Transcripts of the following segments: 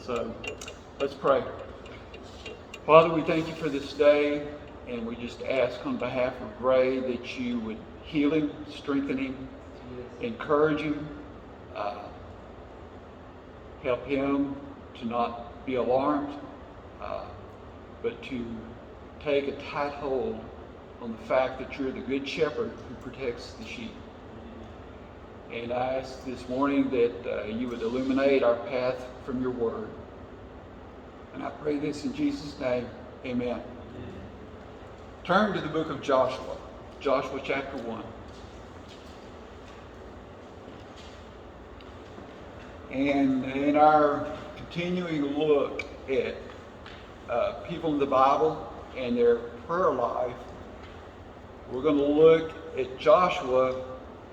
So let's pray. Father, we thank you for this day, and we just ask on behalf of Ray that you would heal him, strengthen him, encourage him, help him to not be alarmed, but to take a tight hold on the fact that you're the good shepherd who protects the sheep. And I ask this morning that you would illuminate our path from your word. And I pray this in Jesus' name. Amen. Turn to the book of Joshua. Joshua chapter 1. And in our continuing look at people in the Bible and their prayer life, we're going to look at Joshua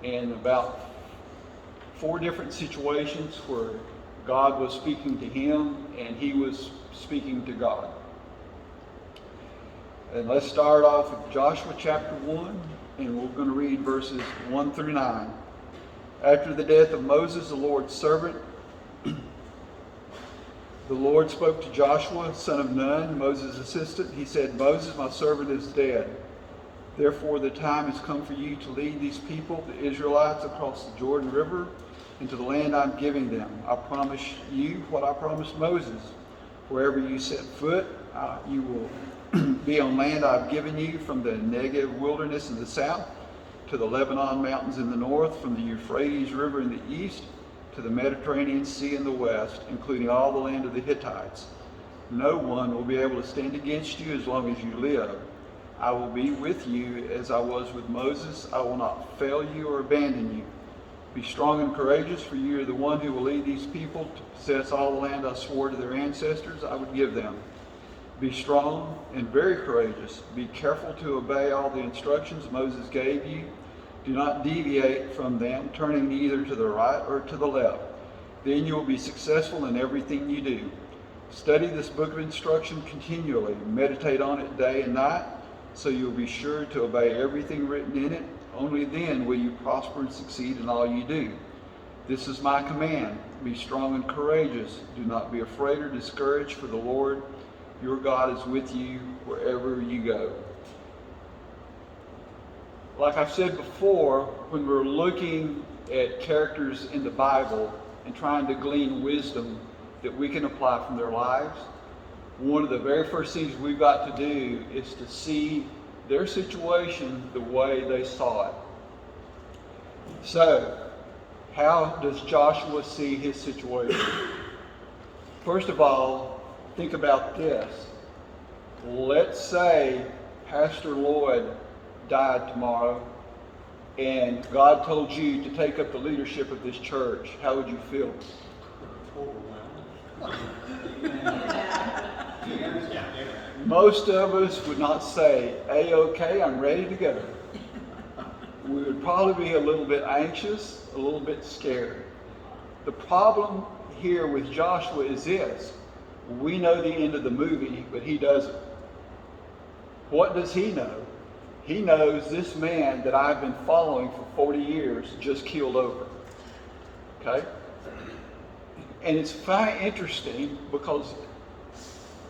in about 4 different situations where God was speaking to him and he was speaking to God. And let's start off with Joshua chapter 1, and we're going to read verses 1 through 9. After the death of Moses, the Lord's servant, the Lord spoke to Joshua, son of Nun, Moses' assistant. He said, Moses, my servant, is dead. Therefore, the time has come for you to lead these people, the Israelites, across the Jordan River into the land I'm giving them. I promise you what I promised Moses. Wherever you set foot, you will be on land I've given you, from the Negev wilderness in the south to the Lebanon mountains in the north, from the Euphrates River in the east to the Mediterranean Sea in the west, including all the land of the Hittites. No one will be able to stand against you as long as you live. I will be with you as I was with Moses. I will not fail you or abandon you. Be strong and courageous, for you are the one who will lead these people to possess all the land I swore to their ancestors I would give them. Be strong and very courageous. Be careful to obey all the instructions Moses gave you. Do not deviate from them, turning either to the right or to the left. Then you will be successful in everything you do. Study this book of instruction continually. Meditate on it day and night, so you will be sure to obey everything written in it. Only then will you prosper and succeed in all you do. This is my command. Be strong and courageous. Do not be afraid or discouraged, for the Lord your God is with you wherever you go. Like I've said before, when we're looking at characters in the Bible and trying to glean wisdom that we can apply from their lives, one of the very first things we've got to do is to see their situation the way they saw it. So, how does Joshua see his situation? First of all, think about this. Let's say Pastor Lloyd died tomorrow and God told you to take up the leadership of this church. How would you feel? Most of us would not say, A-OK, I'm ready to go. We would probably be a little bit anxious, a little bit scared. The problem here with Joshua is this. We know the end of the movie, but he doesn't. What does he know? He knows this man that I've been following for 40 years just keeled over. Okay? And it's interesting because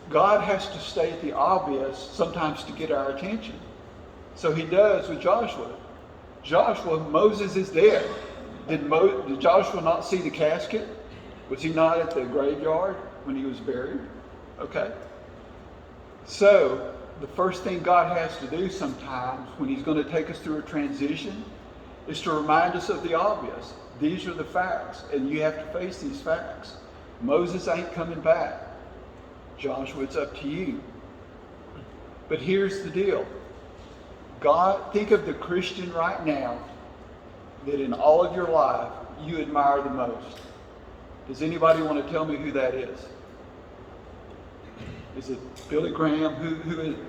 God has to state the obvious sometimes to get our attention. So he does with Joshua. Joshua, Moses is dead. Did Joshua not see the casket? Was he not at the graveyard when he was buried? Okay. So the first thing God has to do sometimes when he's going to take us through a transition is to remind us of the obvious. These are the facts, and you have to face these facts. Moses ain't coming back. Joshua, it's up to you. But here's the deal. God, think of the Christian right now that in all of your life you admire the most. Does anybody want to tell me who that is? Is it Billy Graham? Who is it?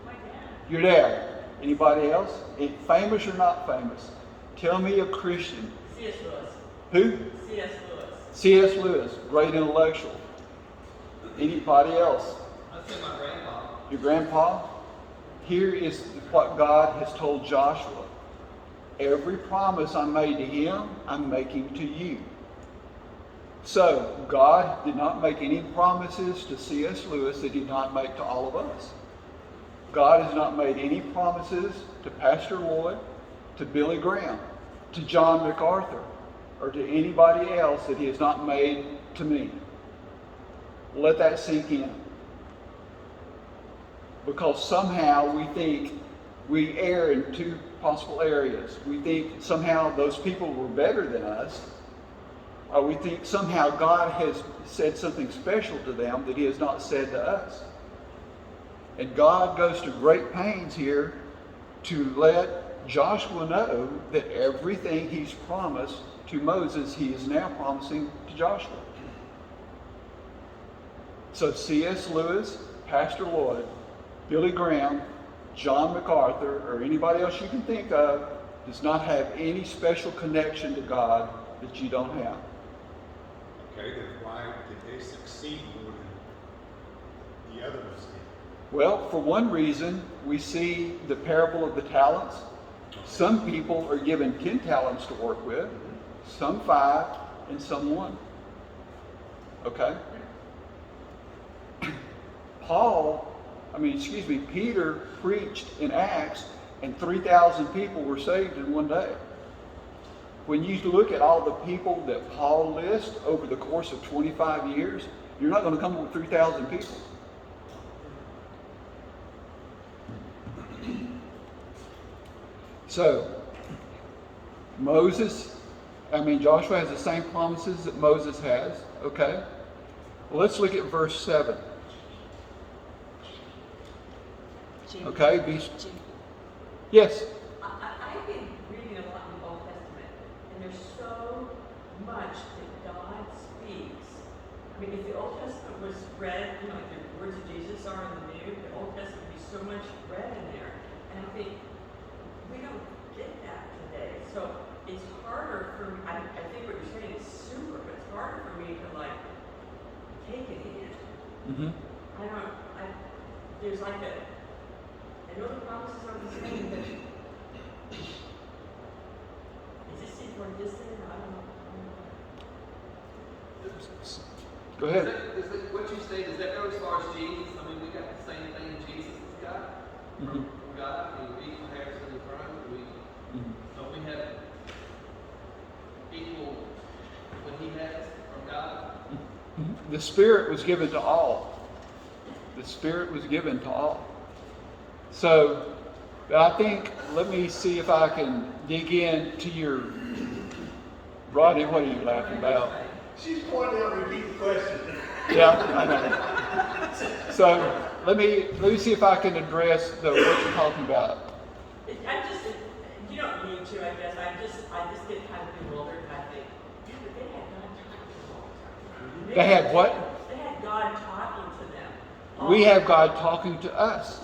My dad. Your dad. Anybody else? Famous or not famous? Tell me a Christian. C.S. Lewis. Who? C.S. Lewis. C.S. Lewis, great intellectual. Anybody else? I'd say my grandpa. Your grandpa? Here is what God has told Joshua. Every promise I made to him, I'm making to you. So, God did not make any promises to C.S. Lewis that he did not make to all of us. God has not made any promises to Pastor Lloyd, to Billy Graham, to John MacArthur, or to anybody else that he has not made to me. Let that sink in. Because somehow we think we err in two possible areas. We think somehow those people were better than us, or we think somehow God has said something special to them that he has not said to us. And God goes to great pains here to let Joshua know that everything he's promised to Moses, he is now promising to Joshua. So C.S. Lewis, Pastor Lloyd, Billy Graham, John MacArthur, or anybody else you can think of, does not have any special connection to God that you don't have. Okay, then why did they succeed more than the others did? Well, for one reason, we see the parable of the talents. Some people are given 10 talents to work with, some 5, and some 1. Okay? Peter preached in Acts, and 3,000 people were saved in one day. When you look at all the people that Paul lists over the course of 25 years, you're not going to come up with 3,000 people. So, Joshua has the same promises that Moses has, okay? Well, let's look at verse 7. Okay, yes. I've been reading a lot in the Old Testament, and there's so much that God speaks. I mean, if the Old Testament was read, like the words of Jesus are in the New, the Old Testament would be so much read in there. And I think we don't get that today. So it's harder for me. I think what you're saying is super, but it's harder for me to take it in. Mm-hmm. There's like I know the promises are the same, but it just seems more distant. I don't know. Go ahead. What you say, does that go as far as Jesus? I mean, we got the same thing Jesus has got from God. I mean, we equal heirs to the throne. Don't we have equal what he has from God? The Spirit was given to all. The Spirit was given to all. So, I think, let me see if I can dig into your... Rodney, what are you laughing about? She's pointing out repeat the question. Yeah, I know. So, let me see if I can address what you're talking about. You don't need to, I guess. I just get kind of bewildered, and I think, yeah, but they had God talking to them all the time. They had what? They had God talking to them. We have God talking to us.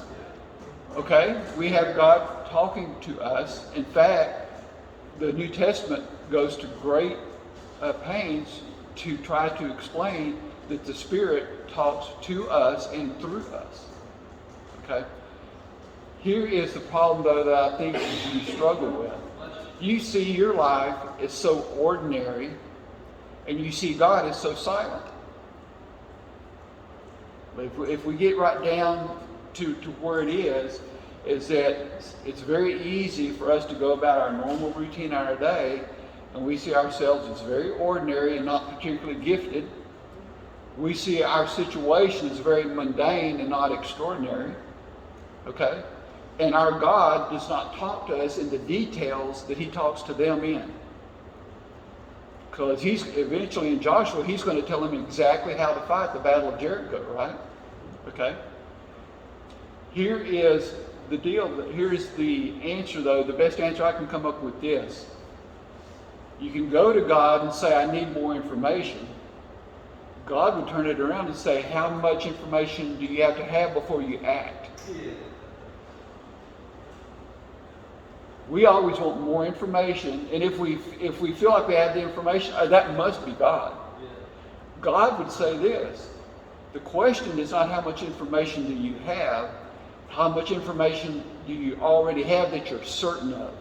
Okay? We have God talking to us. In fact, the New Testament goes to great pains to try to explain that the Spirit talks to us and through us. Okay? Here is the problem, though, that I think you struggle with. You see your life as so ordinary, and you see God as so silent. But if we get right down to where it is that it's very easy for us to go about our normal routine in our day, and we see ourselves as very ordinary and not particularly gifted. We see our situation as very mundane and not extraordinary. Okay? And our God does not talk to us in the details that he talks to them in. Because he's eventually in Joshua, he's going to tell them exactly how to fight the Battle of Jericho, right? Okay? Here is the deal. Here's the answer, though. The best answer I can come up with this. You can go to God and say, I need more information. God would turn it around and say, how much information do you have to have before you act? Yeah. We always want more information, and if we feel like we have the information, that must be God. Yeah. God would say this: the question is not how much information do you have, how much information do you already have that you're certain of.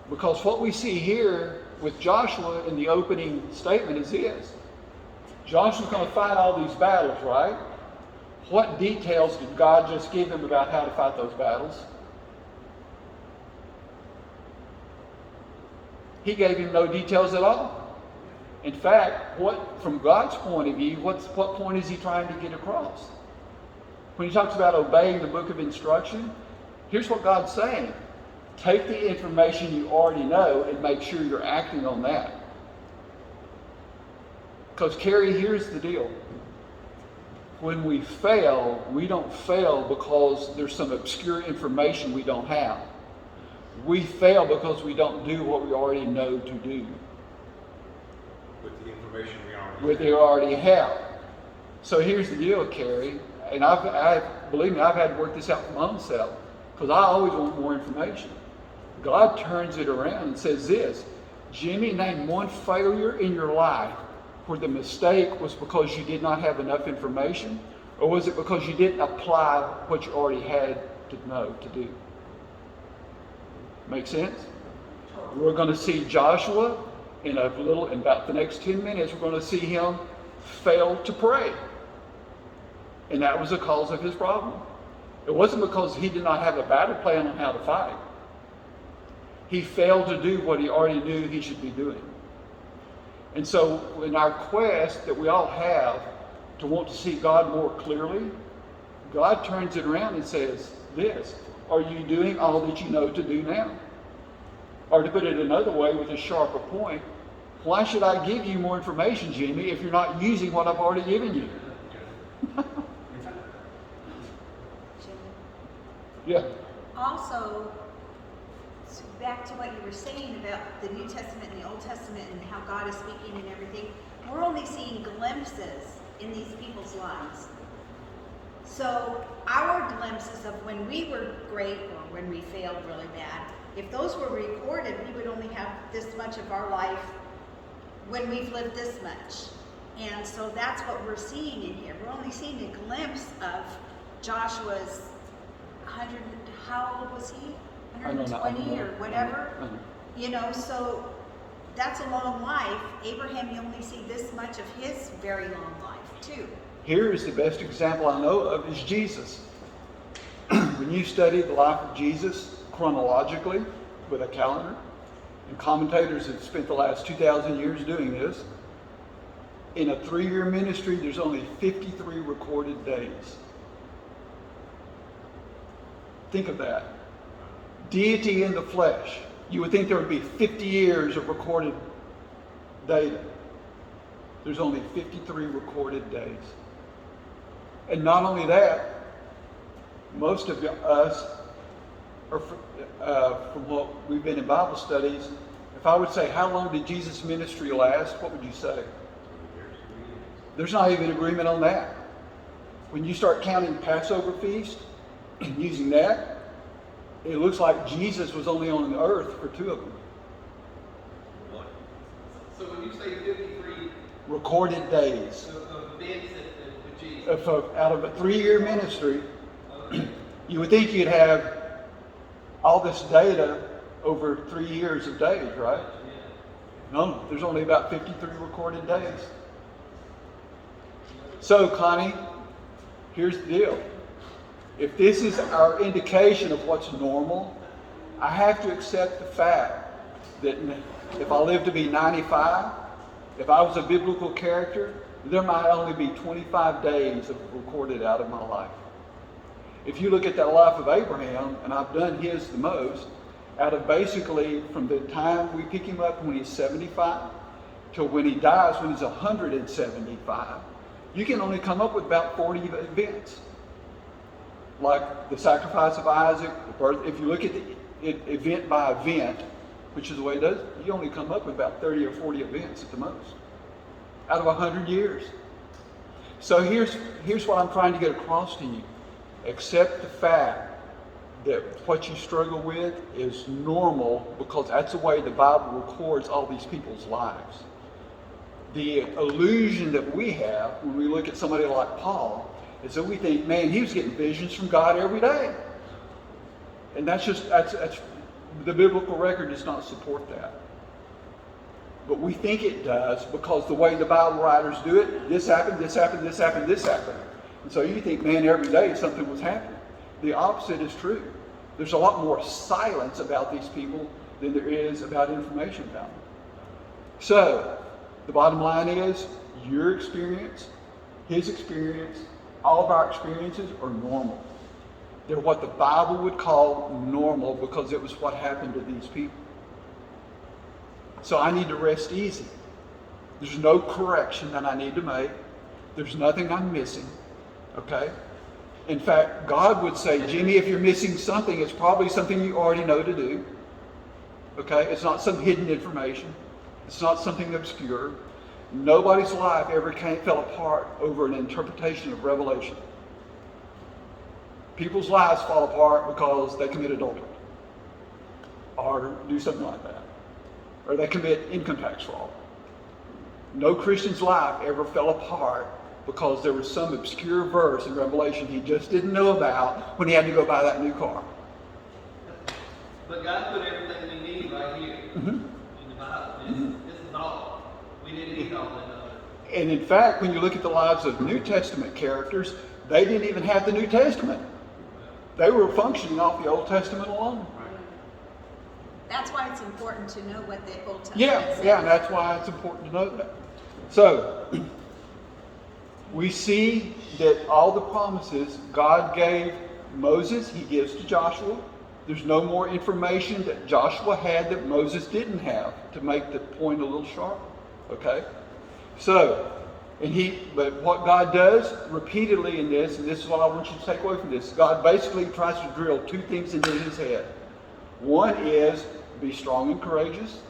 Because what we see here with Joshua in the opening statement is this. Joshua's going to fight all these battles, right? What details did God just give him about how to fight those battles? He gave him no details at all. In fact, from God's point of view, what point is he trying to get across? When he talks about obeying the book of instruction, here's what God's saying. Take the information you already know and make sure you're acting on that. Because, Carrie, here's the deal. When we fail, we don't fail because there's some obscure information we don't have. We fail because we don't do what we already know to do. With the information We already have. So here's the deal, Carrie, and believe me, I've had to work this out for my own self, because I always want more information. God turns it around and says this, Jimmy, name one failure in your life where the mistake was because you did not have enough information, or was it because you didn't apply what you already had to know to do? Make sense? We're going to see Joshua in about the next 10 minutes, we're going to see him fail to pray. And that was the cause of his problem. It wasn't because he did not have a battle plan on how to fight. He failed to do what he already knew he should be doing. And so in our quest that we all have to want to see God more clearly, God turns it around and says this, are you doing all that you know to do now? Or to put it another way with a sharper point, why should I give you more information, Jimmy, if you're not using what I've already given you? Yeah. Also, back to what you were saying about the New Testament and the Old Testament and how God is speaking and everything, we're only seeing glimpses in these people's lives. So our glimpses of when we were great or when we failed really bad, if those were recorded, we would only have this much of our life when we've lived this much. And so that's what we're seeing in here. We're only seeing a glimpse of Joshua's 100, how old was he? 120 or whatever. You know, so that's a long life. Abraham, you only see this much of his very long life too. Here is the best example I know of is Jesus. When you study the life of Jesus chronologically with a calendar, and commentators have spent the last 2,000 years doing this, in a 3-year ministry, there's only 53 recorded days. Think of that. Deity in the flesh. You would think there would be 50 years of recorded data. There's only 53 recorded days. And not only that, most of us are from what we've been in Bible studies. If I would say, how long did Jesus' ministry last? What would you say? There's not even agreement on that. When you start counting Passover feast and using that, it looks like Jesus was only on the earth for 2 of them. So when you say 53 recorded days of events with Jesus, out of a 3-year ministry, you would think you'd have all this data over 3 years of days, right? No, there's only about 53 recorded days. So, Connie, here's the deal. If this is our indication of what's normal, I have to accept the fact that if I live to be 95, if I was a biblical character, there might only be 25 days recorded out of my life. If you look at the life of Abraham, and I've done his the most, out of basically from the time we pick him up when he's 75 till when he dies when he's 175, you can only come up with about 40 events. Like the sacrifice of Isaac, the birth. If you look at the event by event, which is the way it does, you only come up with about 30 or 40 events at the most, out of 100 years. So here's what I'm trying to get across to you. Accept the fact that what you struggle with is normal because that's the way the Bible records all these people's lives. The illusion that we have when we look at somebody like Paul is that we think, man, he was getting visions from God every day. And that's the biblical record does not support that. But we think it does because the way the Bible writers do it, this happened, this happened, this happened, this happened. And so you think, man, every day something was happening. The opposite is true. There's a lot more silence about these people than there is about information about them. So, the bottom line is, your experience, his experience, all of our experiences are normal. They're what the Bible would call normal because it was what happened to these people. So I need to rest easy. There's no correction that I need to make. There's nothing I'm missing. Okay? In fact, God would say, Jimmy, if you're missing something, it's probably something you already know to do. Okay? It's not some hidden information. It's not something obscure. Nobody's life ever fell apart over an interpretation of Revelation. People's lives fall apart because they commit adultery or do something like that, or they commit income tax fraud. No Christian's life ever fell apart because there was some obscure verse in Revelation he just didn't know about when he had to go buy that new car. But God put everything we need right here in the Bible. This is all. We didn't need all that other. And in fact, when you look at the lives of New Testament characters, they didn't even have the New Testament. They were functioning off the Old Testament alone. That's why it's important to know what the Old Testament says. Yeah, and that's why it's important to know that. So, we see that all the promises God gave Moses, he gives to Joshua. There's no more information that Joshua had that Moses didn't have to make the point a little sharper. Okay? So, but what God does repeatedly in this, and this is what I want you to take away from this, God basically tries to drill two things into his head. One is, be strong and courageous.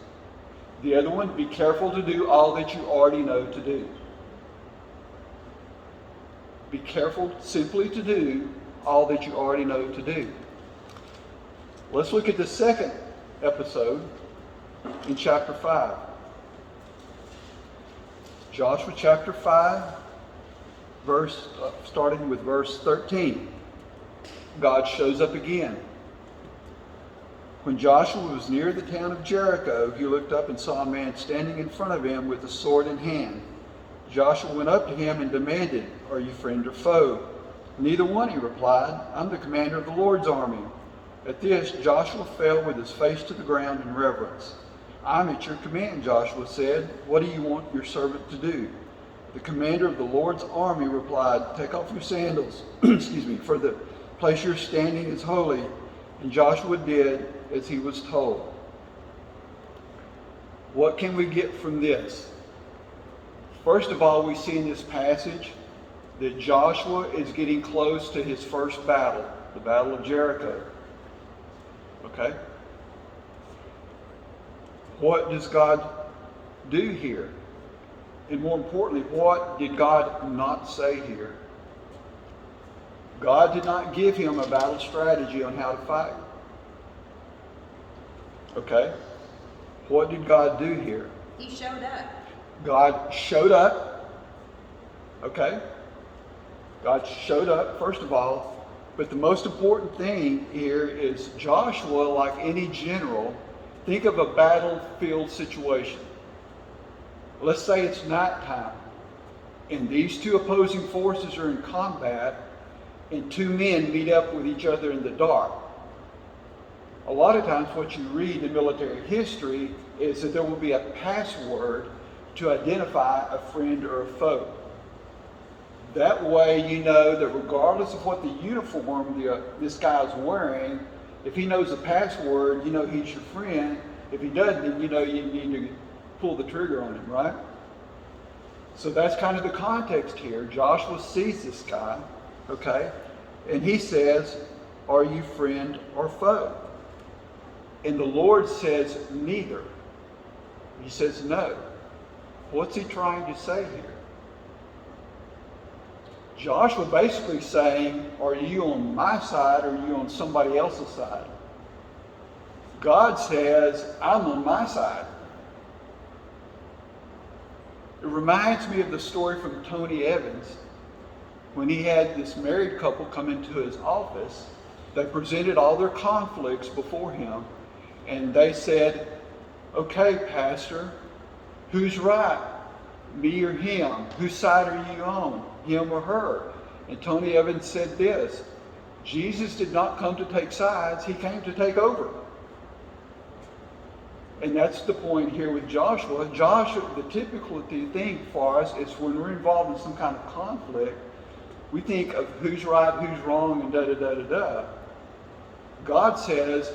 The other one, be careful to do all that you already know to do. Be careful simply to do all that you already know to do. Let's look at the second episode in chapter 5. Joshua chapter 5, starting with verse 13. God shows up again. When Joshua was near the town of Jericho, he looked up and saw a man standing in front of him with a sword in hand. Joshua went up to him and demanded, "Are you friend or foe?" "Neither one," he replied. "I'm the commander of the Lord's army." At this, Joshua fell with his face to the ground in reverence. "I'm at your command," Joshua said. "What do you want your servant to do?" The commander of the Lord's army replied, "Take off your sandals, for the place you're standing is holy." And Joshua did as he was told. What can we get from this? First of all, we see in this passage that Joshua is getting close to his first battle, the Battle of Jericho. Okay? What does God do here? And more importantly, what did God not say here? God did not give him a battle strategy on how to fight. Okay? What did God do here? He showed up. God showed up. Okay? God showed up, first of all. But the most important thing here is Joshua, like any general, think of a battlefield situation. Let's say it's nighttime, and these two opposing forces are in combat, and two men meet up with each other in the dark. A lot of times what you read in military history is that there will be a password to identify a friend or a foe. That way you know that regardless of what the uniform this guy's wearing, if he knows the password, you know he's your friend. If he doesn't, then you know you need to pull the trigger on him, right? So that's kind of the context here. Joshua sees this guy, okay? And he says, "Are you friend or foe?" And the Lord says, "Neither." He says, "No." What's he trying to say here? Joshua basically saying, are you on my side or are you on somebody else's side? God says, I'm on my side. It reminds me of the story from Tony Evans when he had this married couple come into his office. They presented all their conflicts before him and they said, "Okay, Pastor, Who's right? Me or him? Whose side are you on? Him or her? And Tony Evans said this: Jesus did not come to take sides, he came to take over. And that's the point here with Joshua. Joshua, the typical thing for us is when we're involved in some kind of conflict, we think of who's right, who's wrong, and da-da-da-da-da. God says,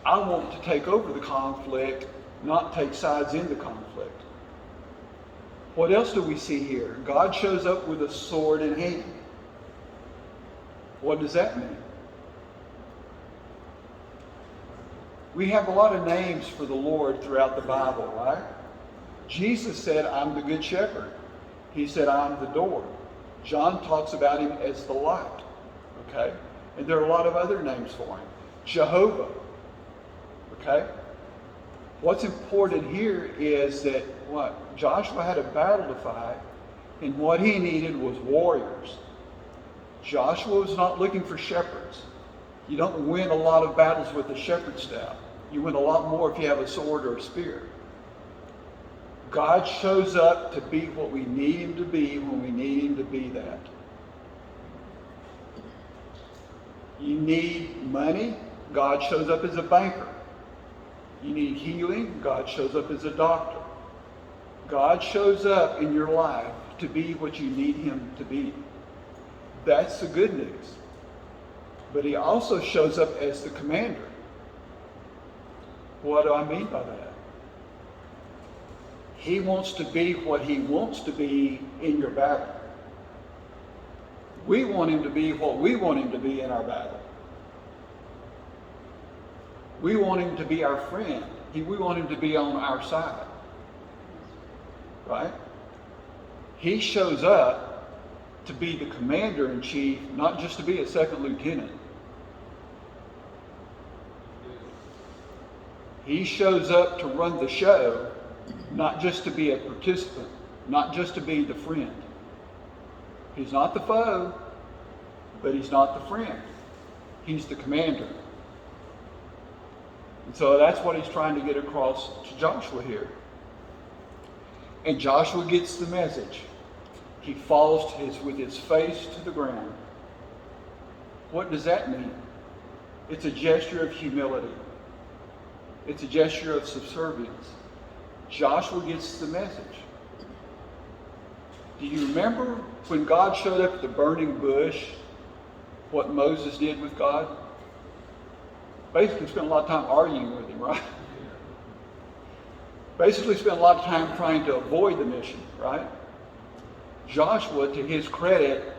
I want to take over the conflict, not take sides in the conflict. What else do we see here? God shows up with a sword in hand. What does that mean? We have a lot of names for the Lord throughout the Bible, right? Jesus said, I'm the good shepherd. He said, I'm the door. John talks about him as the light. Okay? And there are a lot of other names for him. Jehovah. Okay? What's important here is that what? Joshua had a battle to fight, and what he needed was warriors. Joshua was not looking for shepherds. You don't win a lot of battles with a shepherd's staff. You win a lot more if you have a sword or a spear. God shows up to be what we need him to be when we need him to be that. You need money, God shows up as a banker. You need healing, God shows up as a doctor. God shows up in your life to be what you need him to be. That's the good news. But he also shows up as the commander. What do I mean by that? He wants to be what he wants to be in your battle. We want him to be what we want him to be in our battle. We want him to be our friend. We want him to be on our side. Right? He shows up to be the commander-in-chief, not just to be a second lieutenant. He shows up to run the show, not just to be a participant, not just to be the friend. He's not the foe, but he's not the friend. He's the commander. And so that's what he's trying to get across to Joshua here. And Joshua gets the message. He falls with his face to the ground. What does that mean? It's a gesture of humility. It's a gesture of subservience. Joshua gets the message. Do you remember when God showed up at the burning bush, what Moses did with God? Basically spent a lot of time arguing with him, right? Basically spent a lot of time trying to avoid the mission, right? Joshua, to his credit,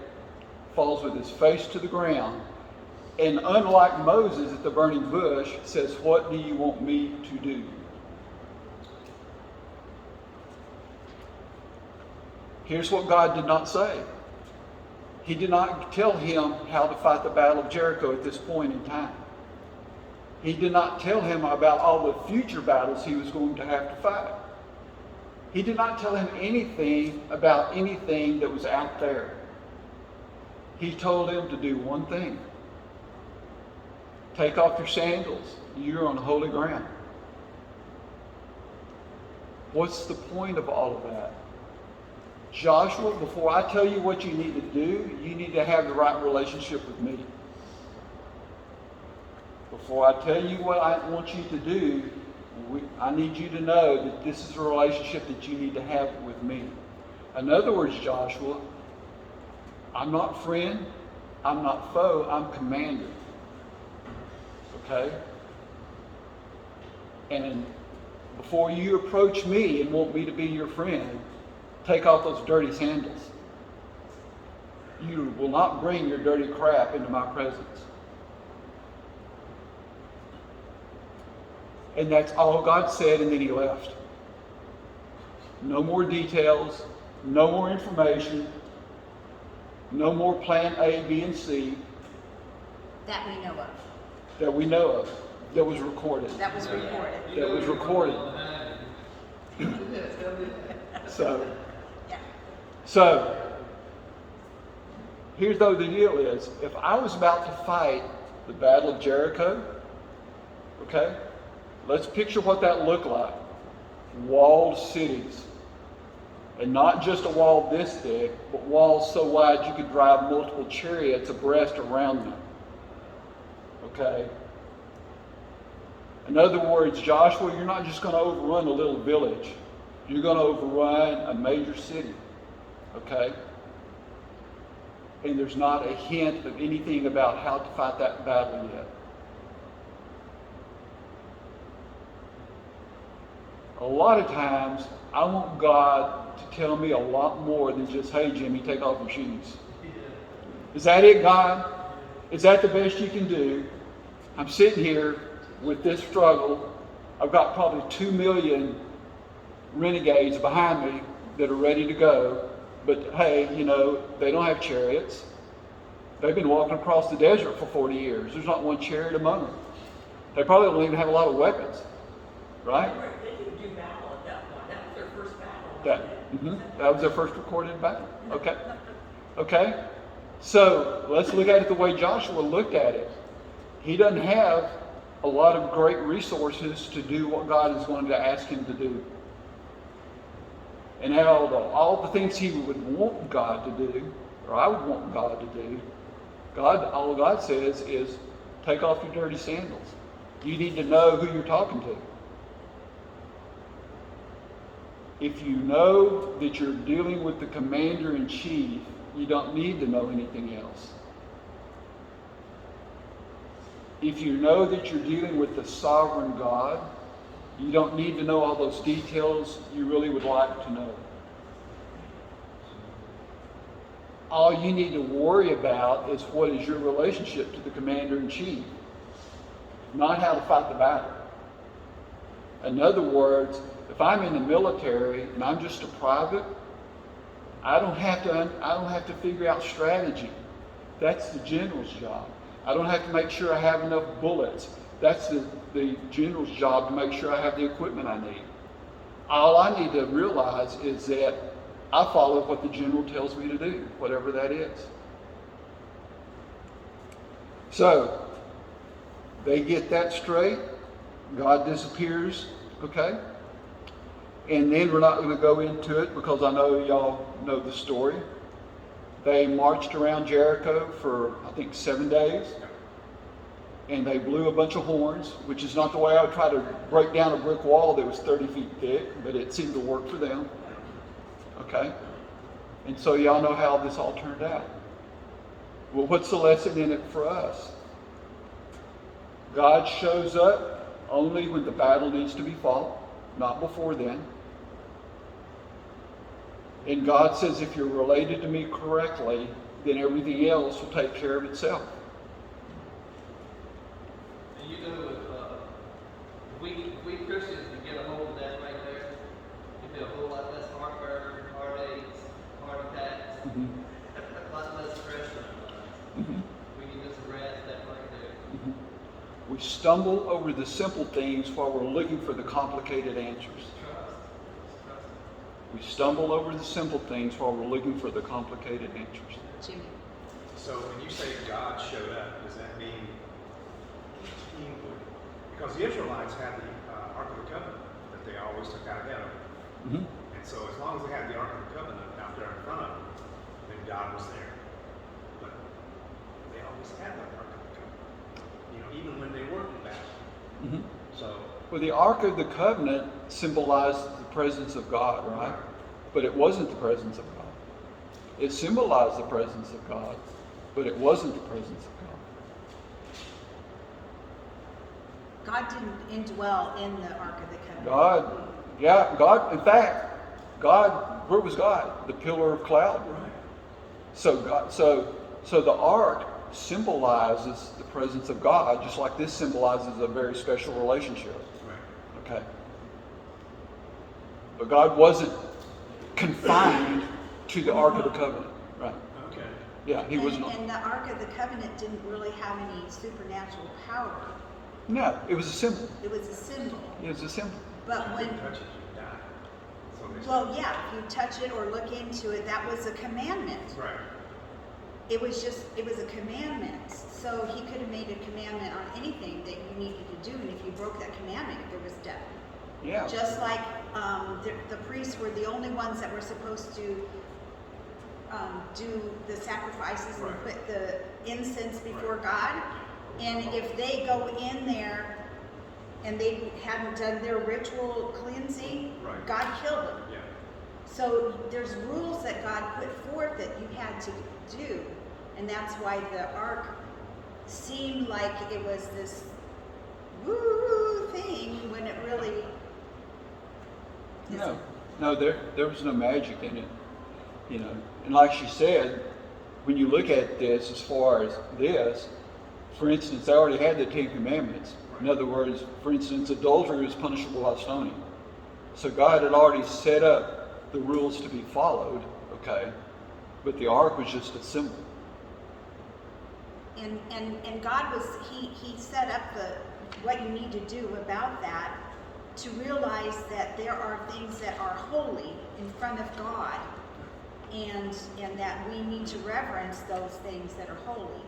falls with his face to the ground, and unlike Moses at the burning bush, says, "What do you want me to do?" Here's what God did not say. He did not tell him how to fight the battle of Jericho at this point in time. He did not tell him about all the future battles he was going to have to fight. He did not tell him anything about anything that was out there. He told him to do one thing. Take off your sandals. You're on holy ground. What's the point of all of that? Joshua, before I tell you what you need to do, you need to have the right relationship with me. Before I tell you what I want you to do, I need you to know that this is a relationship that you need to have with me. In other words, Joshua, I'm not friend, I'm not foe, I'm commander. Okay? And before you approach me and want me to be your friend, take off those dirty sandals. You will not bring your dirty crap into my presence. And that's all God said, and then he left. No more details, no more information, no more plan A, B, and C. That we know of. That we know of, that was recorded. That was recorded. That was recorded. So, here's though the deal is, if I was about to fight the Battle of Jericho, okay, let's picture what that looked like. Walled cities, And not just a wall this thick, but walls so wide you could drive multiple chariots abreast around them. Okay? In other words, Joshua, you're not just going to overrun a little village. You're going to overrun a major city. Okay? And there's not a hint of anything about how to fight that battle yet. A lot of times, I want God to tell me a lot more than just, hey, Jimmy, take off your shoes. Is that it, God? Is that the best you can do? I'm sitting here with this struggle. I've got probably 2 million renegades behind me that are ready to go. But hey, you know, they don't have chariots. They've been walking across the desert for 40 years. There's not one chariot among them. They probably don't even have a lot of weapons. Right? They didn't do battle at that point. That was their first battle. That was their first recorded battle. Okay. Okay. So let's look at it the way Joshua looked at it. He doesn't have a lot of great resources to do what God is going to ask him to do. And all the things he would want God to do, or I would want God to do, all God says is, take off your dirty sandals. You need to know who you're talking to. If you know that you're dealing with the commander-in-chief, you don't need to know anything else. If you know that you're dealing with the sovereign God, you don't need to know all those details you really would like to know. All you need to worry about is what is your relationship to the commander-in-chief, not how to fight the battle. In other words, if I'm in the military and I'm just a private, I don't have to figure out strategy. That's the general's job. I don't have to make sure I have enough bullets. That's the general's job, to make sure I have the equipment I need. All I need to realize is that I follow what the general tells me to do, whatever that is. So, they get that straight. God disappears, okay? And then we're not going to go into it because I know y'all know the story. They marched around Jericho for, I think, 7 days. And they blew a bunch of horns, which is not the way I would try to break down a brick wall that was 30 feet thick, but it seemed to work for them. Okay? And so y'all know how this all turned out. Well, what's the lesson in it for us? God shows up only when the battle needs to be fought, not before then. And God says, if you're related to me correctly, then everything else will take care of itself. And you know, if we Christians would get a hold of that right there, it'd be a whole lot less heartburn, heartaches, heart attacks, a lot less stress in our lives. We can just grasp that right there. We stumble over the simple things while we're looking for the complicated answers. Trust. We stumble over the simple things while we're looking for the complicated answers. Jimmy. So when you say God showed up, does that mean he would? Because the Israelites had the Ark of the Covenant that they always took out ahead of them. And so as long as they had the Ark of the Covenant out there in front of them, then God was there. But they always had that Ark of the Covenant, you know, even when they weren't in battle. So. Well, the Ark of the Covenant symbolized the presence of God, right? But it wasn't the presence of God. It symbolized the presence of God, but it wasn't the presence of God. God didn't indwell in the Ark of the Covenant. God, in fact, God, where was God? The pillar of cloud. Right. So the Ark symbolizes the presence of God, just like this symbolizes a very special relationship. Right. Okay. But God wasn't confined to the Ark of the Covenant. Right. Okay. Yeah, he was not. And the Ark of the Covenant didn't really have any supernatural power. No, it was a symbol. It was a symbol. It was a symbol. But when, Touch it, you die. So they say. well, yeah, if you touch it or look into it, that was a commandment. Right. It was a commandment. So he could have made a commandment on anything that you needed to do. And if you broke that commandment, there was death. Yeah. Just like the priests were the only ones that were supposed to do the sacrifices and Right. put the incense before Right. God. And if they go in there and they hadn't done their ritual cleansing, Right. God killed them. Yeah. So there's rules that God put forth that you had to do. And that's why the ark seemed like it was this woo thing when it really isn't. No, there was no magic in it, you know. And like she said, when you look at this as far as this, for instance, they already had the Ten Commandments. In other words, for instance, adultery was punishable by stoning. So God had already set up the rules to be followed, okay? But the ark was just a symbol. And God was, he set up what you need to do about that, to realize that there are things that are holy in front of God, and that we need to reverence those things that are holy.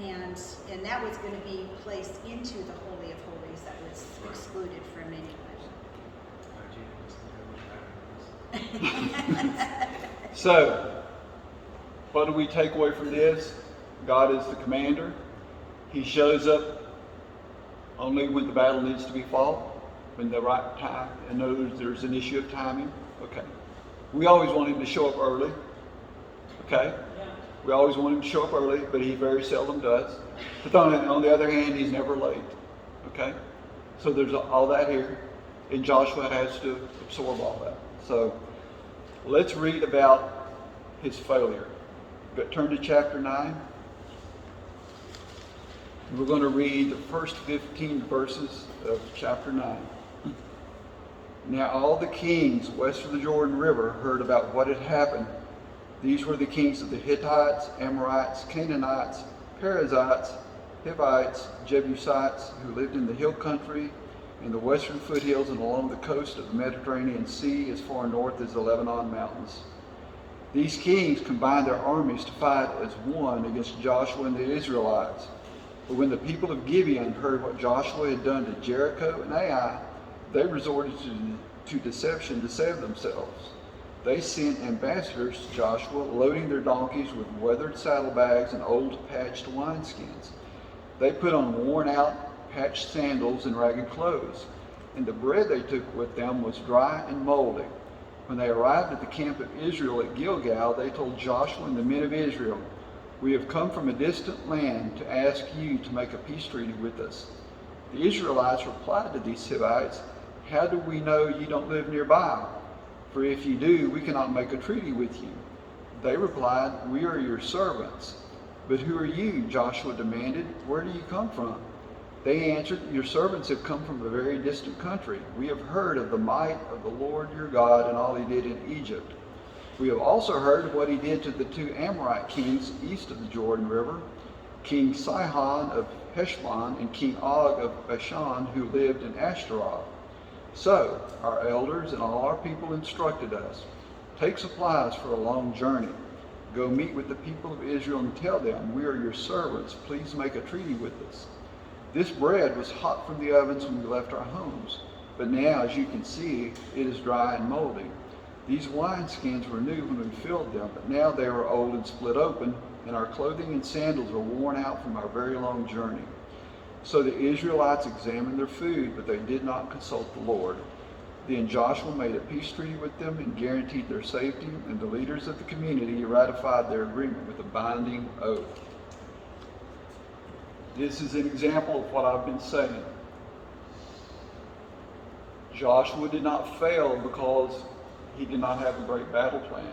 And that was going to be placed into the Holy of Holies that was excluded from anyone. So, what do we take away from this? God is the commander. He shows up only when the battle needs to be fought, when the right time, and there's an issue of timing. Okay. We always want him to show up early. Okay. Yeah. We always want him to show up early, but he very seldom does. But on the other hand, he's never late. Okay. So there's all that here, and Joshua has to absorb all that. So let's read about his failure. But turn to chapter 9. We're going to read the first 15 verses of chapter 9. Now all the kings west of the Jordan River heard about what had happened. These were the kings of the Hittites, Amorites, Canaanites, Perizzites, Hivites, Jebusites, who lived in the hill country, in the western foothills and along the coast of the Mediterranean Sea as far north as the Lebanon mountains. These kings combined their armies to fight as one against Joshua and the Israelites. But when the people of Gibeon heard what Joshua had done to Jericho and Ai, they resorted to deception to save themselves. They sent ambassadors to Joshua, loading their donkeys with weathered saddlebags and old patched wineskins. They put on worn-out, patched sandals and ragged clothes, and the bread they took with them was dry and moldy. When they arrived at the camp of Israel at Gilgal, they told Joshua and the men of Israel, "We have come from a distant land to ask you to make a peace treaty with us." The Israelites replied to these Hivites, "How do we know you don't live nearby? For if you do, we cannot make a treaty with you." They replied, "We are your servants." "But who are you?" Joshua demanded. "Where do you come from?" They answered, "Your servants have come from a very distant country. We have heard of the might of the Lord your God and all he did in Egypt. We have also heard what he did to the two Amorite kings east of the Jordan River, King Sihon of Heshbon and King Og of Bashan, who lived in Ashtaroth. So our elders and all our people instructed us, take supplies for a long journey. Go meet with the people of Israel and tell them, we are your servants. Please make a treaty with us. This bread was hot from the ovens when we left our homes, but now, as you can see, it is dry and moldy. These wineskins were new when we filled them, but now they are old and split open, and our clothing and sandals are worn out from our very long journey." So the Israelites examined their food, but they did not consult the Lord. Then Joshua made a peace treaty with them and guaranteed their safety, and the leaders of the community ratified their agreement with a binding oath. This is an example of what I've been saying. Joshua did not fail because he did not have a great battle plan.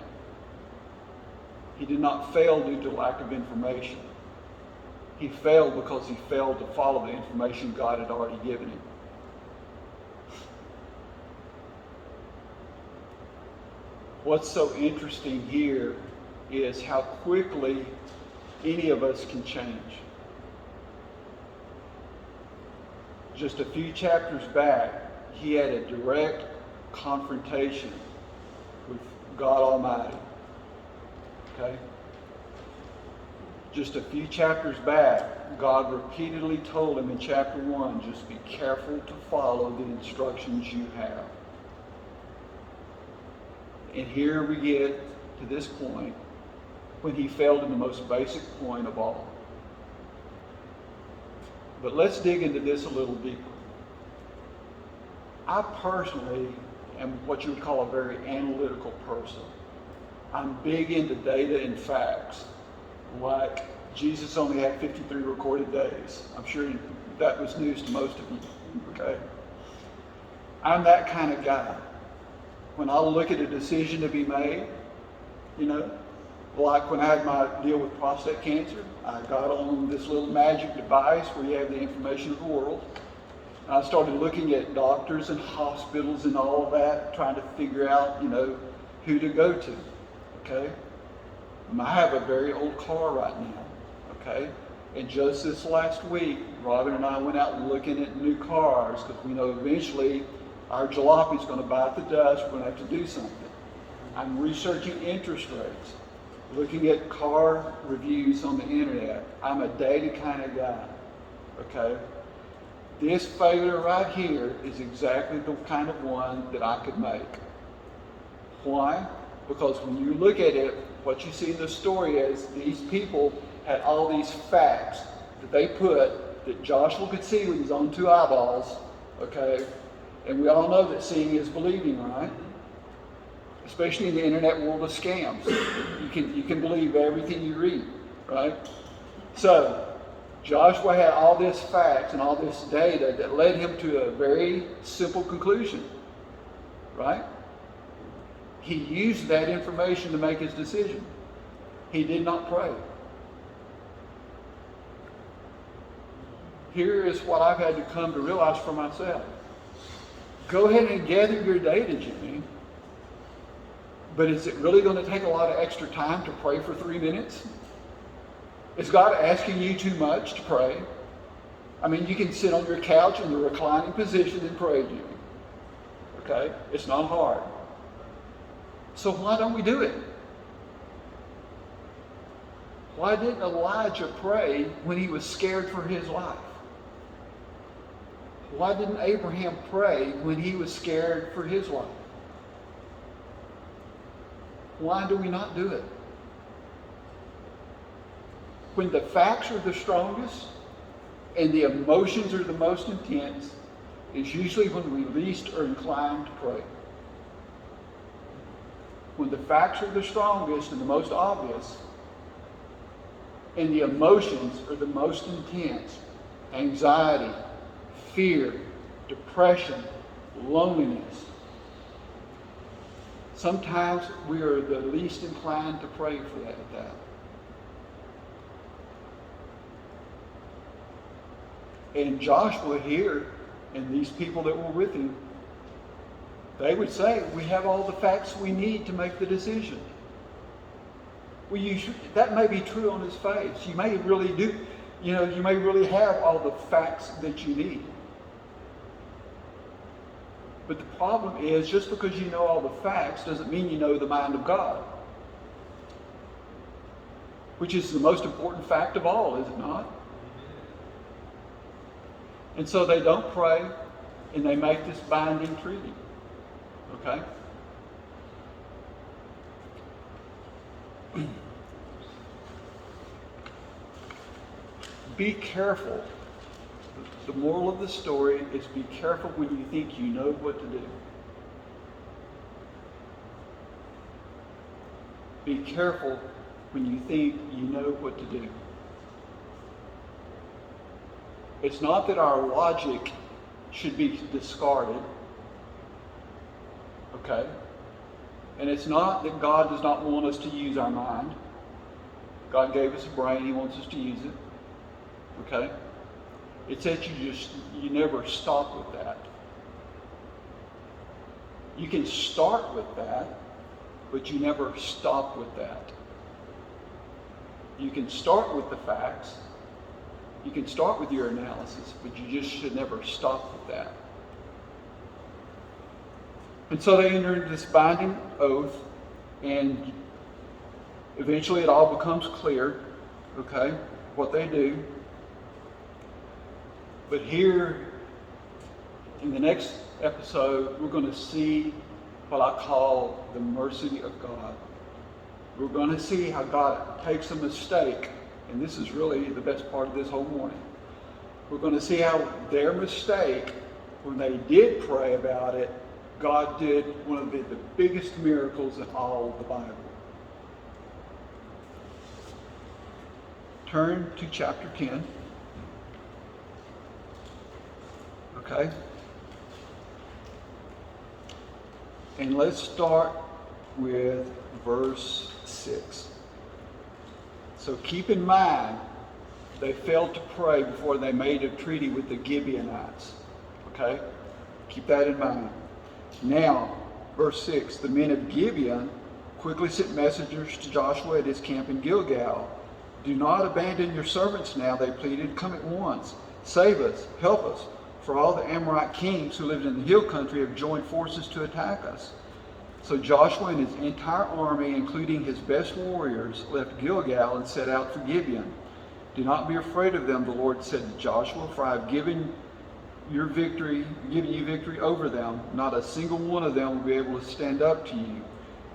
He did not fail due to lack of information. He failed because he failed to follow the information God had already given him. What's so interesting here is how quickly any of us can change. Just a few chapters back, he had a direct confrontation with God Almighty. Okay? Just a few chapters back, fact, God repeatedly told him in chapter 1, just be careful to follow the instructions you have. And here we get to this point when he failed in the most basic point of all. But let's dig into this a little deeper. I personally am what you would call a very analytical person. I'm big into data and facts. Like Jesus only had 53 recorded days. I'm sure that was news to most of you, okay? I'm that kind of guy. When I look at a decision to be made, like when I had my deal with prostate cancer, I got on this little magic device where you have the information of the world. I started looking at doctors and hospitals and all of that, trying to figure out, who to go to, okay? I have a very old car right now, okay? And just this last week, Robin and I went out looking at new cars because we know eventually our jalopy's going to bite the dust. We're going to have to do something. I'm researching interest rates, looking at car reviews on the internet. I'm a data kind of guy, okay? This failure right here is exactly the kind of one that I could make. Why? Because when you look at it, what you see in the story is these people had all these facts that they put that Joshua could see with his own two eyeballs, okay? And we all know that seeing is believing, right? Especially in the internet world of scams. You can believe everything you read, right? So, Joshua had all this facts and all this data that led him to a very simple conclusion, right? He used that information to make his decision. He did not pray. Here is what I've had to come to realize for myself. Go ahead and gather your data, Jimmy. But is it really going to take a lot of extra time to pray for 3 minutes? Is God asking you too much to pray? I mean, you can sit on your couch in the reclining position and pray, Jimmy. Okay? It's not hard. So why don't we do it? Why didn't Elijah pray when he was scared for his life? Why didn't Abraham pray when he was scared for his life? Why do we not do it? When the facts are the strongest and the emotions are the most intense is usually when we least are inclined to pray. When the facts are the strongest and the most obvious and the emotions are the most intense, anxiety, fear, depression, loneliness, sometimes we are the least inclined to pray for that. And Joshua here, and these people that were with him, they would say, we have all the facts we need to make the decision. Well, that may be true on his face. You may really do, you may really have all the facts that you need. But the problem is, just because you know all the facts doesn't mean you know the mind of God. Which is the most important fact of all, is it not? And so they don't pray, and they make this binding treaty. Okay? Be careful. The moral of the story is be careful when you think you know what to do. Be careful when you think you know what to do. It's not that our logic should be discarded, okay? And it's not that God does not want us to use our mind. God gave us a brain, He wants us to use it, okay? It's that you never stop with that. You can start with that, but you never stop with that. You can start with the facts. You can start with your analysis, but you just should never stop with that. And so they entered this binding oath, and eventually it all becomes clear, okay, what they do. But here, in the next episode, we're going to see what I call the mercy of God. We're going to see how God takes a mistake, and this is really the best part of this whole morning. We're going to see how their mistake, when they did pray about it, God did one of the biggest miracles in all of the Bible. Turn to chapter 10. Okay? And let's start with verse 6. So keep in mind, they failed to pray before they made a treaty with the Gibeonites. Okay? Keep that in mind. Now, verse 6, the men of Gibeon quickly sent messengers to Joshua at his camp in Gilgal. Do not abandon your servants now, they pleaded. Come at once. Save us. Help us. For all the Amorite kings who lived in the hill country have joined forces to attack us. So Joshua and his entire army, including his best warriors, left Gilgal and set out for Gibeon. Do not be afraid of them, the Lord said to Joshua, for I have given you victory over them. Not a single one of them will be able to stand up to you.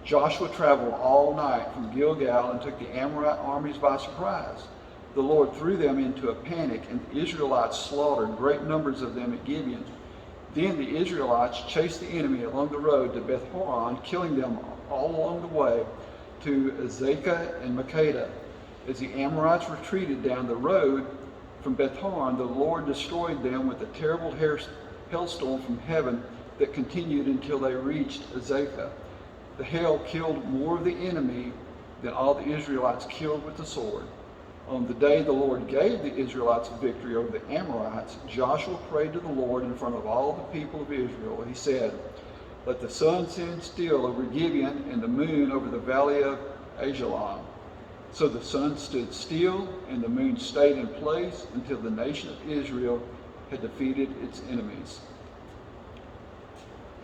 Joshua traveled all night from Gilgal and took the Amorite armies by surprise. The Lord threw them into a panic, and the Israelites slaughtered great numbers of them at Gibeon. Then the Israelites chased the enemy along the road to Beth Horon, killing them all along the way to Azekah and Makkedah. As the Amorites retreated down the road from Beth Horon, the Lord destroyed them with a terrible hailstorm from heaven that continued until they reached Azekah. The hail killed more of the enemy than all the Israelites killed with the sword. On the day the Lord gave the Israelites victory over the Amorites, Joshua prayed to the Lord in front of all the people of Israel. He said, let the sun stand still over Gibeon and the moon over the valley of Ajalon. So the sun stood still and the moon stayed in place until the nation of Israel had defeated its enemies.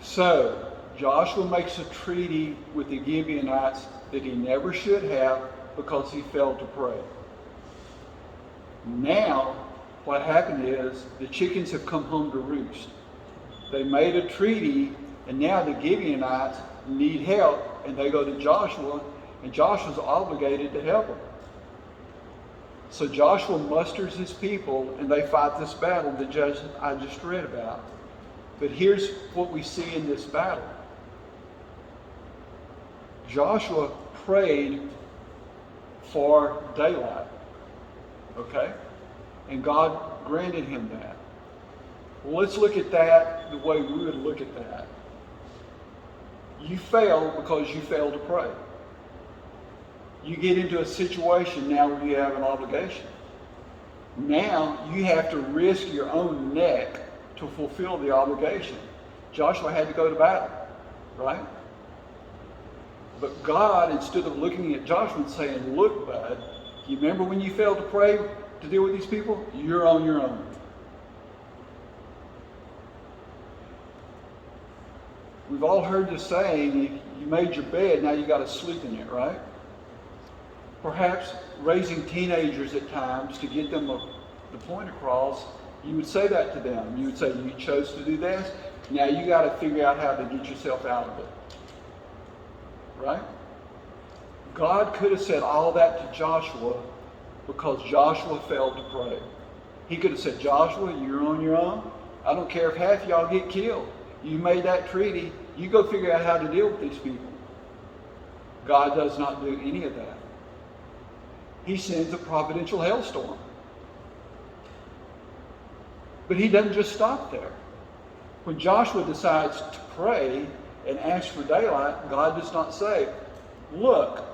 So Joshua makes a treaty with the Gibeonites that he never should have because he failed to pray. Now, what happened is the chickens have come home to roost. They made a treaty, and now the Gibeonites need help, and they go to Joshua, and Joshua's obligated to help them. So Joshua musters his people, and they fight this battle that I just read about. But here's what we see in this battle. Joshua prayed for daylight. Okay? And God granted him that. Well, let's look at that the way we would look at that. You fail because you failed to pray. You get into a situation now where you have an obligation. Now you have to risk your own neck to fulfill the obligation. Joshua had to go to battle, right? But God, instead of looking at Joshua and saying, look, bud, you remember when you failed to pray to deal with these people? You're on your own. We've all heard the saying, you made your bed, now you got to sleep in it, right? Perhaps raising teenagers at times to get them the point across, you would say that to them. You would say, you chose to do this, now you got to figure out how to get yourself out of it. Right? God could have said all that to Joshua because Joshua failed to pray. He could have said, Joshua, you're on your own. I don't care if half y'all get killed. You made that treaty. You go figure out how to deal with these people. God does not do any of that. He sends a providential hailstorm. But he doesn't just stop there. When Joshua decides to pray and ask for daylight, God does not say, look,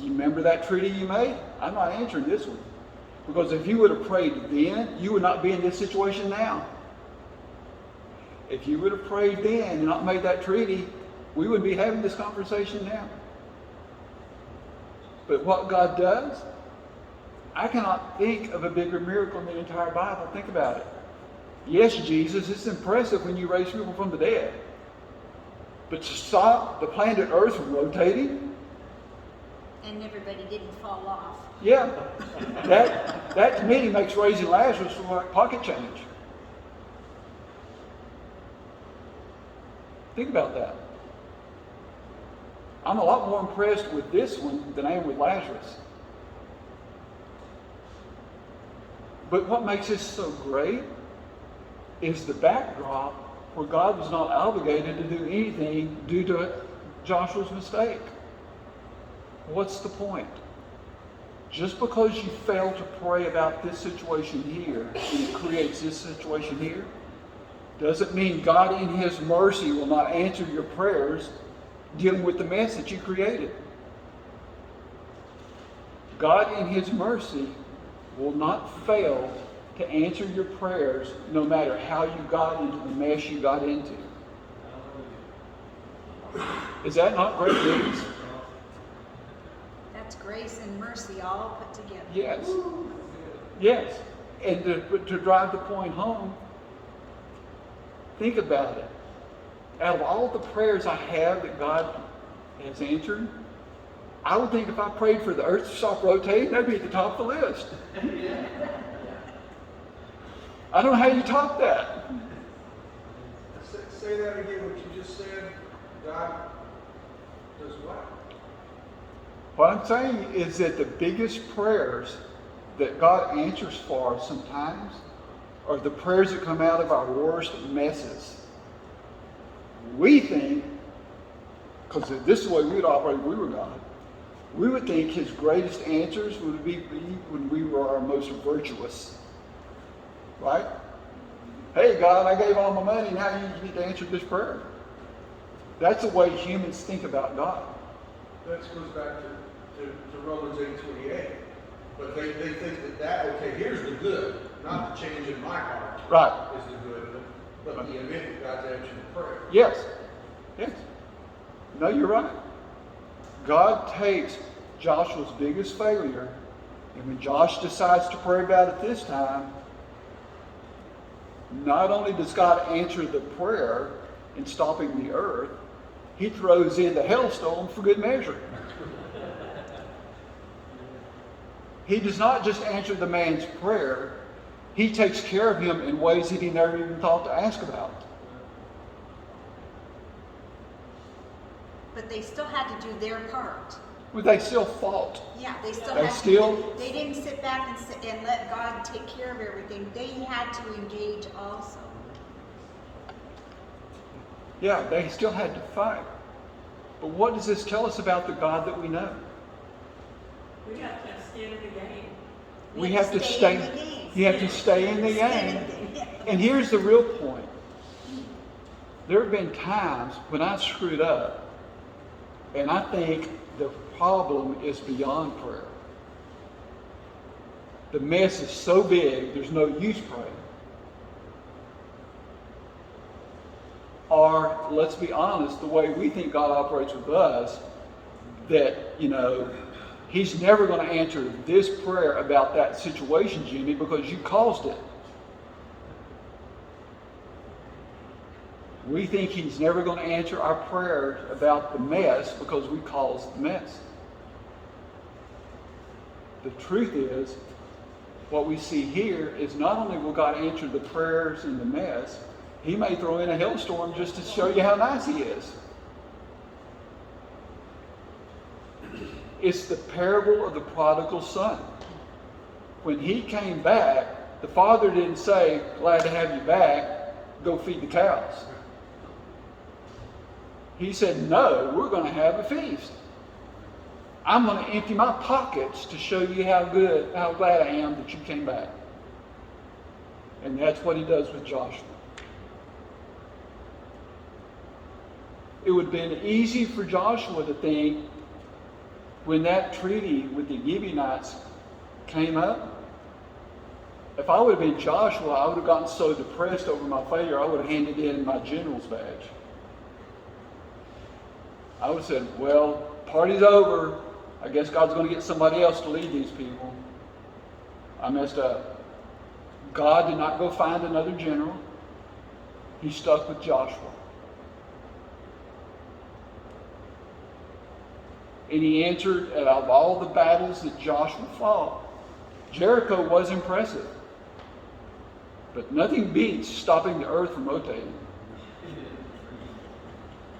you remember that treaty you made? I'm not answering this one. Because if you would have prayed then, you would not be in this situation now. If you would have prayed then and not made that treaty, we wouldn't be having this conversation now. But what God does, I cannot think of a bigger miracle in the entire Bible. Think about it. Yes, Jesus, it's impressive when you raise people from the dead. But to stop the planet Earth from rotating? And everybody didn't fall off. Yeah. That to me makes raising Lazarus look like pocket change. Think about that. I'm a lot more impressed with this one than I am with Lazarus. But what makes this so great is the backdrop where God was not obligated to do anything due to Joshua's mistake. What's the point? Just because you fail to pray about this situation here, and it creates this situation here, doesn't mean God in His mercy will not answer your prayers dealing with the mess that you created. God in His mercy will not fail to answer your prayers no matter how you got into the mess you got into. Is that not great news? That's grace and mercy all put together. Yes. Yes. And to drive the point home, think about it. Out of all the prayers I have that God has answered, I would think if I prayed for the earth to stop rotating, that'd be at the top of the list. I don't know how you top that. Say that again, what you just said. God does what? What I'm saying is that the biggest prayers that God answers for sometimes are the prayers that come out of our worst messes. We think, because this is the way we would operate if we were God, we would think His greatest answers would be when we were our most virtuous. Right? Hey God, I gave all my money, now you need to answer this prayer. That's the way humans think about God. That goes back to Romans 8:28. But they think that, okay, here's the good, not the change in my heart. Right. Is the good, but the event of God's answer to prayer. Yes. Yes. No, you're right. God takes Joshua's biggest failure, and when Josh decides to pray about it this time, not only does God answer the prayer in stopping the earth, He throws in the hailstone for good measure. He does not just answer the man's prayer, He takes care of him in ways that he never even thought to ask about. But they still had to do their part. But they still fought. Yeah, they still They had still- to. They didn't sit back and let God take care of everything. They had to engage also. Yeah, they still had to fight. But what does this tell us about the God that we know? We got to stay in the game. We have to stay. in the game. You have to stay in the Stay in game. the game. And here's the real point. There have been times when I screwed up, and I think the problem is beyond prayer. The mess is so big, there's no use praying. Or, let's be honest, the way we think God operates with us, that, He's never going to answer this prayer about that situation, Jimmy, because you caused it. We think He's never going to answer our prayers about the mess because we caused the mess. The truth is, what we see here is not only will God answer the prayers in the mess, He may throw in a hailstorm just to show you how nice He is. It's the parable of the prodigal son. When he came back, the father didn't say, "Glad to have you back, go feed the cows." He said, "No, we're going to have a feast. I'm going to empty my pockets to show you how glad I am that you came back." And that's what He does with Joshua. It would have been easy for Joshua to think, when that treaty with the Gibeonites came up, if I would have been Joshua, I would have gotten so depressed over my failure, I would have handed in my general's badge. I would have said, "Well, party's over. I guess God's going to get somebody else to lead these people. I messed up." God did not go find another general. He stuck with Joshua. And He answered out of all the battles that Joshua fought. Jericho was impressive. But nothing beats stopping the earth from rotating.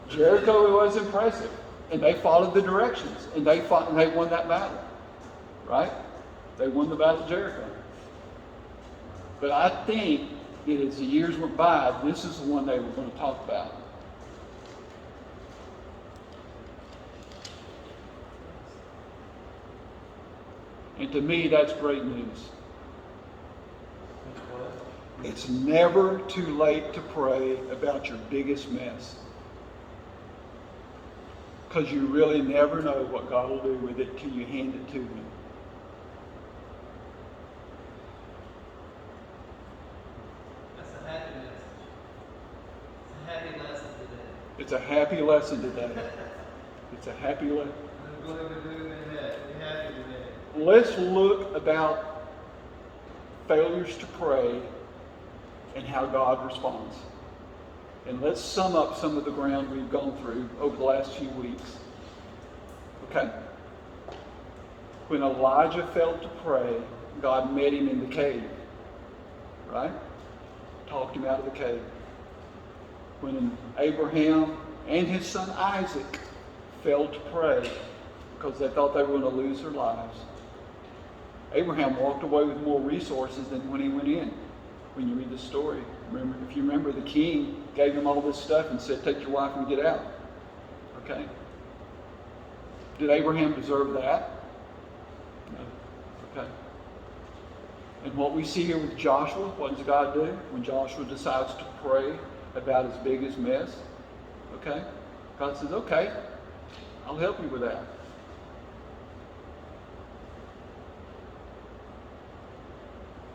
Jericho was impressive, and they followed the directions, and they fought, and they won that battle, right? They won the battle of Jericho. But I think that as the years went by, this is the one they were going to talk about. And to me, that's great news. It's never too late to pray about your biggest mess. Because you really never know what God will do with it till you hand it to Him. That's a happy message. It's a happy lesson today. It's a happy lesson today. It's a happy lesson. I'm going to do that. Be happy today. Let's look about failures to pray and how God responds. And let's sum up some of the ground we've gone through over the last few weeks. Okay? When Elijah failed to pray, God met him in the cave. Right? Talked him out of the cave. When Abraham and his son Isaac failed to pray because they thought they were going to lose their lives, Abraham walked away with more resources than when he went in. When you read the story, if you remember, the king gave him all this stuff and said, "Take your wife and get out." Okay? Did Abraham deserve that? No. Okay. And what we see here with Joshua, what does God do when Joshua decides to pray about his biggest mess? Okay? God says, "Okay, I'll help you with that."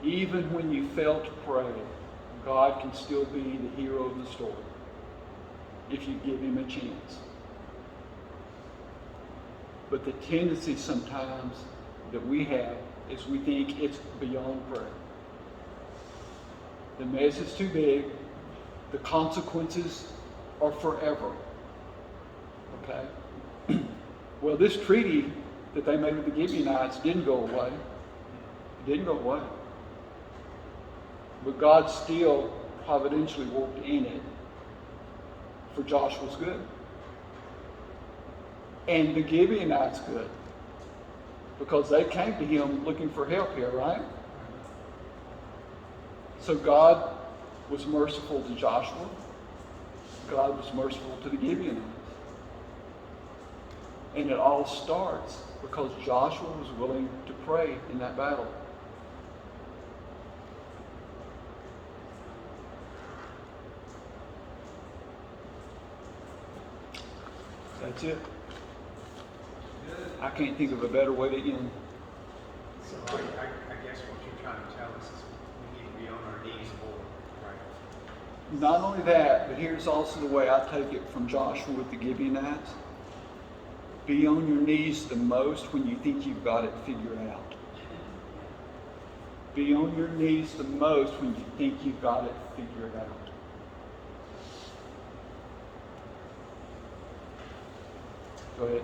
Even when you fail to pray, God can still be the hero of the story if you give Him a chance. But the tendency sometimes that we have is we think it's beyond prayer. The mess is too big. The consequences are forever. Okay? Well, this treaty that they made with the Gibeonites didn't go away. It didn't go away. But God still providentially worked in it for Joshua's good. And the Gibeonites' good. Because they came to him looking for help here, right? So God was merciful to Joshua. God was merciful to the Gibeonites. And it all starts because Joshua was willing to pray in that battle. That's it. I can't think of a better way to end. So I guess what you're trying to tell us is we need to be on our knees more, right? Not only that, but here's also the way I take it from Joshua with the Gibeonites. Be on your knees the most when you think you've got it figured out. Be on your knees the most when you think you've got it figured out. Go ahead.